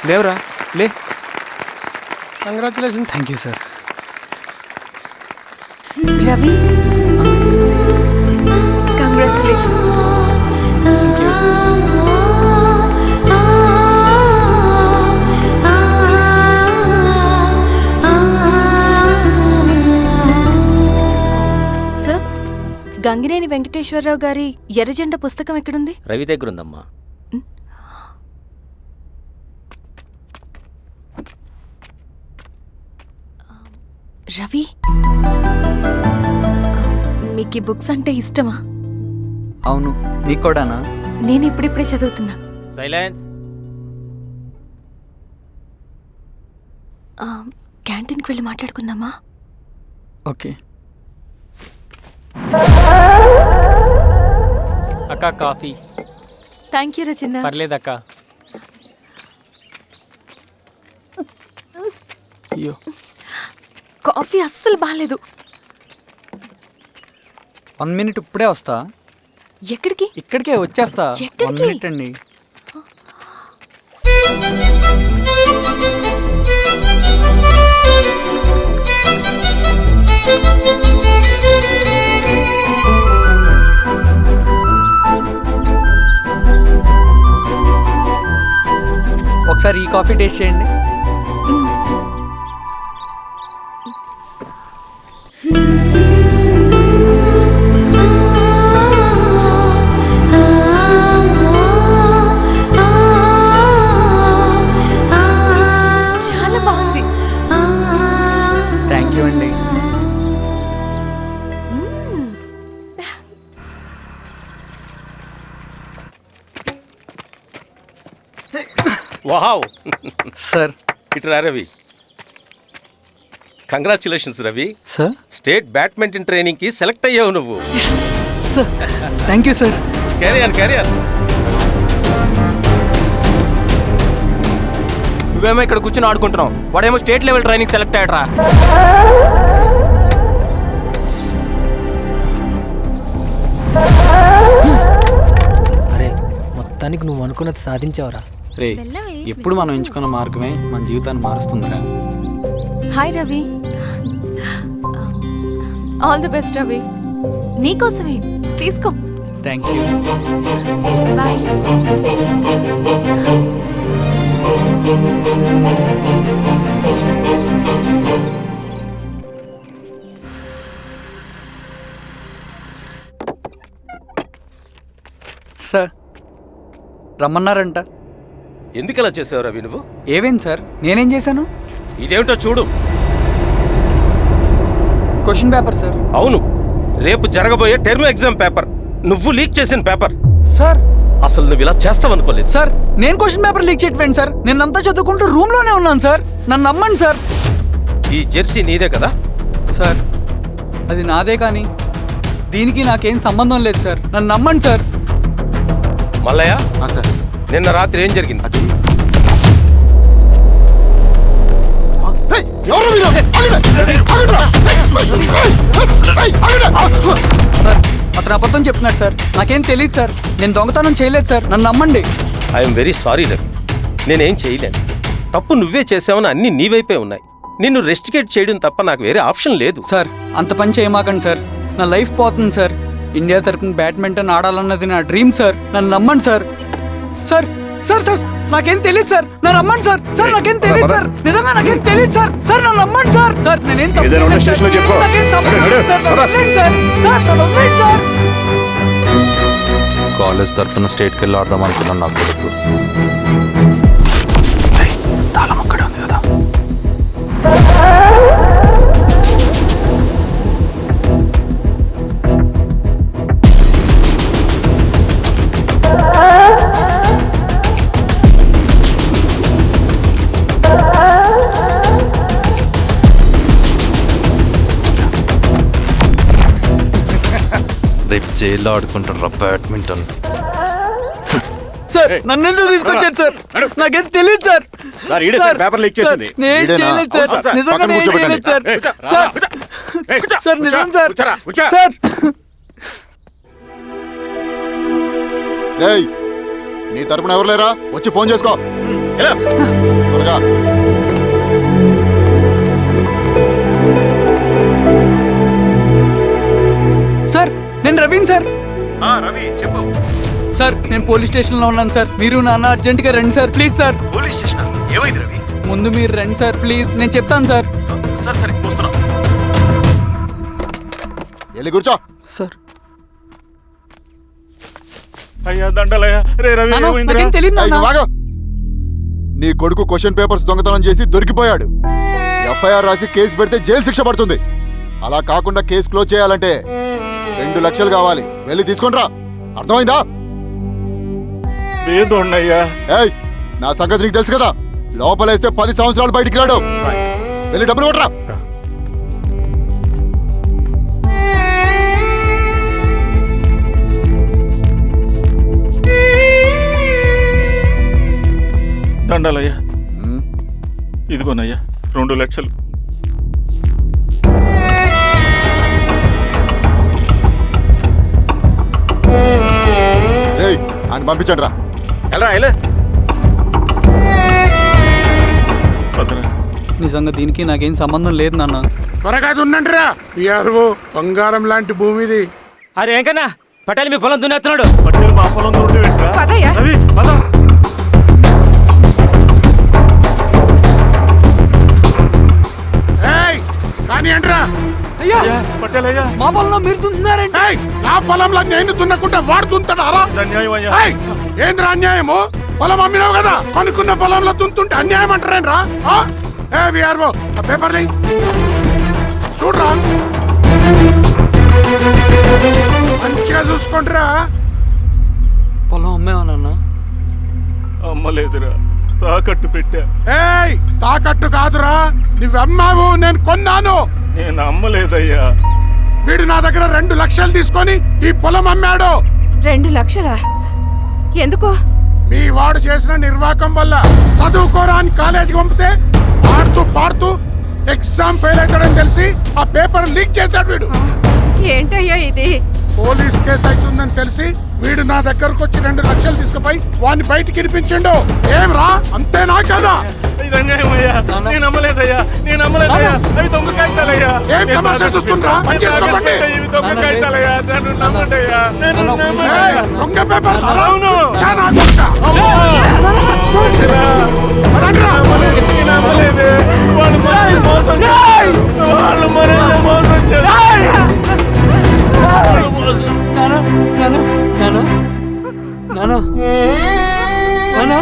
లేవరా లే. Congratulations. Thank you sir. Ravi, congratulations. Sir, Gangineni Venkateswararao గారి ఎర్రజెండ పుస్తకం ఎక్కడుంది? రవి దగ్గర ఉందమ్మా. రవి, మీకు ఈ బుక్స్ అంటే ఇష్టమా? అవును, నీకు కూడానా? నేను ఇప్పుడిప్పుడే చదువుతున్నా. సైలెన్స్. క్యాంటీన్కి వెళ్ళి మాట్లాడుకుందామా? ఓకే. అక్క కాఫీ. థ్యాంక్ యూ రచన. పర్లేదక్క. అయ్యో, కాఫీ అస్సలు బాగాలేదు. 1 minute ఇప్పుడే వస్తా. ఎక్కడికి? ఇక్కడికే వచ్చేస్తా. 1 minute అండి. ఒకసారి ఈ కాఫీ టేస్ట్ చేయండి. చాలా బాగుంది. థ్యాంక్ యూ అండి. Wow sir. ఇట్రా Ravi. Congratulations Ravi. Sir. State badminton training కి సెలెక్ట్ అయ్యావు నువ్వు. Sir thank you sir. Career. నువ్వేమో ఇక్కడ కూర్చొని ఆడుకుంటున్నావు, వాడేమో స్టేట్ లెవెల్ ట్రైనింగ్ సెలెక్ట్ అయ్యాడ్రా. అరే, మొత్తానికి నువ్వు అనుకున్నది సాధించావురా. రే, ఎప్పుడు మనం ఎంచుకున్న మార్గమే మన జీవితాన్ని మారుస్తుందిరా. Hi Ravi. All the best Ravi. నీకోసమే, తీసుకో. Thank you. బాయ్. సార్ రమ్మన్నారంట. ఎందుకు అలా చేసావు రవి నువ్వు? ఏవేంటి సార్, నేనేం చేశాను? ఇదేమిటో చూడు. Question paper sir. అవును, రేపు జరగబోయే టర్మ్ ఎగ్జామ్ పేపర్. నువ్వు లీక్ చేసిన పేపర్. సార్ అసలు నువ్వు ఇలా చేస్తావనుకోలేదు. సార్, నేను క్వశ్చన్ పేపర్ లీక్ చేయట్లేండి సార్. నేను అంతా చదువుకుంటూ రూమ్ లోనే ఉన్నాను సార్. నన్ను నమ్మండి సార్. ఈ జెర్సీ నీదే కదా? సార్ అది నాదే, కానీ దీనికి నాకేం సంబంధం లేదు సార్. నన్ను నమ్మండి సార్. మల్లయ్య సార్, నిన్న రాత్రి ఏం జరిగింది? సార్ అతను అబద్ధం చెప్తున్నాడు సార్. నాకేం తెలియదు సార్. నేను దొంగతనం చేయలేదు సార్. నన్ను నమ్మండి. I'm very sorry Ravi. నేనేం చేయలేను. తప్పు నువ్వే చేసావని అన్ని నీ వైపే ఉన్నాయి. నిన్ను రెస్టికేట్ చేయడం తప్ప నాకు వేరే ఆప్షన్ లేదు. సార్ అంత పని చేయమాకండి సార్. నా లైఫ్ పోతుంది సార్. ఇండియా తరపున బ్యాడ్మింటన్ ఆడాలన్నది నా డ్రీమ్ సార్. నన్ను నమ్మండి సార్. సార్ సార్ సార్ నాకేం తెలియదు సార్. నన్ను నమ్మండి సార్. సార్ నాకేం తెలియదు సార్. నిజంగా నాకేం తెలియదు సార్. సార్ నన్ను నమ్మండి సార్. సార్ నేనేం తప్పు చేయలేదు సార్. నాకేం సంబంధం లేదు సార్. నన్ను వదిలేయండి సార్. సార్ నన్ను వదిలేయండి సార్. కాలేజ్ తరఫున స్టేట్కి వెళ్ళి ఆడదాం అనుకున్నాను. నా కొడుకు తాళం అక్కడే ఉంది కదా. రేపు జైల్లో ఆడుకుంటారా బ్యాడ్మింటన్? సార్ నన్ను ఎందుకు తీసుకొచ్చారు సార్? నాకేం తెలియదు సార్. పేపర్ లీక్ చేసింది. నేను చేయలేదు సార్. నిజంగా నేను చేయలేదు సార్. సార్ సార్ నిజం సార్. సార్ రేయ్, నీ తరపున ఎవరు లేరా? వచ్చి ఫోన్ చేసుకో. ఎలా? త్వరగా. సార్ నేను రవీన్ సార్. రవి చెప్పు. సార్ నేను పోలీస్ స్టేషన్లో ఉన్నాను సార్. మీరు నాన్న అర్జెంట్గా రండి sir, please sir. Police station ఏమైంది రవి? ముందు మీరు రండి సార్, ప్లీజ్. నేను చెప్తాను సార్. సరే వస్తున్నా. వెళ్ళి కూర్చో. సార్ అయ్యా దండలయ్యా. రే రవి నాన్న, ఏమైందిరా? నాకేం తెలియదు ఏయ్, నాన్న. నువ్వు ఆగు. నీ కొడుకు క్వశ్చన్ పేపర్స్ దొంగతనం చేసి దొరికిపోయాడు. ఎఫ్ఐఆర్ రాసి కేసు పెడితే జైలు శిక్ష పడుతుంది. అలా కాకుండా కేసు క్లోజ్ చేయాలంటే 2 లక్షలు కావాలి. వెళ్ళి తీసుకొని రా. అర్థమైందా? లేదోన్నయ్యా. ఏయ్, నా సంగతి నీకు తెలుసు కదా. లోపలేస్తే 10 సంవత్సరాలు బయటికి రాడు. వెళ్ళి డబ్బులు కొట్టరా. దండలయ్యా. ఉమ్, ఇదిగోనయ్యా 2 లక్షలు. రేయ్, ఆయన పంపించండి రా. ఎలా ఎలా? వదరా. నిజంగా దీనికి నాకేం సంబంధం లేదు నాన్న. త్వరగా దున్నండిరా. పిఆర్ఓ బంగారం లాంటి భూమిది. అరే ఏంకన్నా పటేల్ మీ పొలం దున్నేస్తున్నాడు. పట్టేలు మా పొలం దొరికి పెట్టరా? పదయ్యా. రవి పద. ఏయ్, కానీ ఏంట్రా? అయ్యా, పట్టేలయ్యా. మా పొలంలో మీరు దున్నుతున్నారండి. ఏయ్, నా పొలంలో నేను దున్నకుంటే వాడు దున్నుతాడారా? అన్యాయం అయ్యా. ఏయ్, ఏంద్రా అన్యాయము? పొలం అమ్మినావు కదా, అనుకున్న పొలంలో దున్నుతుంటే అన్యాయం అంటారేంట్రా? ఏ విఆర్ఓ, ఆ పేపర్ని చూడరా. మంచిగా చూసుకుంటారా. పొలం అమ్మేవా నాన్న? అమ్మలేదురా, తాకట్టు పెట్టా. ఏయ్, తాకట్టు కాదురా, నువ్వు అమ్మావు, నేను కొన్నాను. నేను అమ్మలేదయ్యా. వీడు నా దగ్గర 2 లక్షలు తీసుకొని ఈ పొలం అమ్మాడు. 2 లక్షలా? ఎందుకో? మీ వాడు చేసిన నిర్వాకం వల్ల చదువుకోరా అని కాలేజీకి పంపితే ఆడుతూ పాడుతూ ఎగ్జామ్ ఫెయిల్ అవుతాడని తెలిసి ఆ పేపర్ లీక్ చేశాడు వీడు. ఏంటయ్యా ఇది? పోలీస్ కేసు అవుతుందని తెలిసి వీడు నా దగ్గరకు వచ్చి 2 లక్షలు తీసుకుపోయి వాడిని బయటికి వినిపించిండు. ఏం రా, అంతేనా కదా? ఇది అన్యాయం అయ్యా. నేను అమ్మలేదయ్యా. నేను అమ్మలేదయ్యా. అవి దొంగ కాగితాలయ్యా. ఏం తమాషా చూస్తుండ్రా? పని చేసుకోకండి. ఇవి దొంగ కాగితాలయ్యా. నన్ను నమ్మండి అయ్యా. నన్ను నమ్మండి ఏయ్, అయ్యా. దొంగ పేపర్ అవును. చాలా కొట్ట. ఇలా. రండ్రా. నేను అమ్మలేదే. వాళ్ళు మనల్ని మోసం చేశారు. వాళ్ళు మనల్ని మోసం చేశారు. వాళ్ళు మోసం. నాన్న, నాన్న, నాన్న, నాన్న, నాన్న, నాన్న.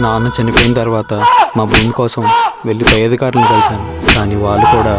నాన్న చనిపోయిన తర్వాత మా భూమి కోసం వెళ్ళి పై అధికారులను కలిశాను, కానీ వాళ్ళు కూడా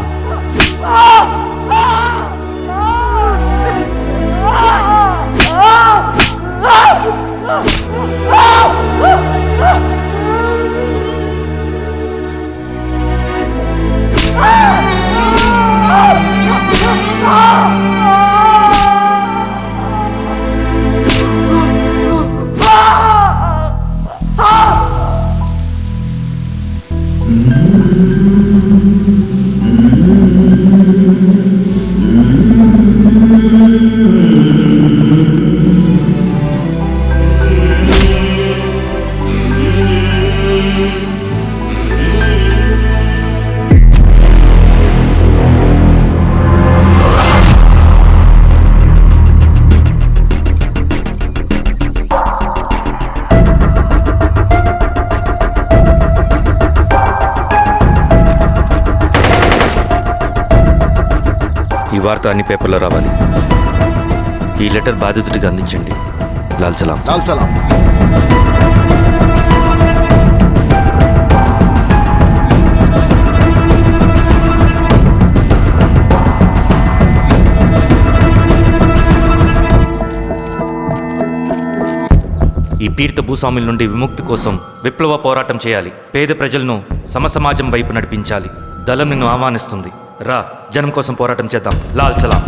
ఈ వార్త అన్ని పేపర్లో రావాలి. ఈ లెటర్ బాధితుడికి అందించండి. లాల్ సలాం. లాల్ సలాం. ఈ పీడిత భూస్వాముల నుండి విముక్తి కోసం విప్లవ పోరాటం చేయాలి. పేద ప్రజలను సమసమాజం వైపు నడిపించాలి. దళం నిన్ను ఆహ్వానిస్తుంది. రా, జనం కోసం పోరాటం చేద్దాం. లాల్ సలాం.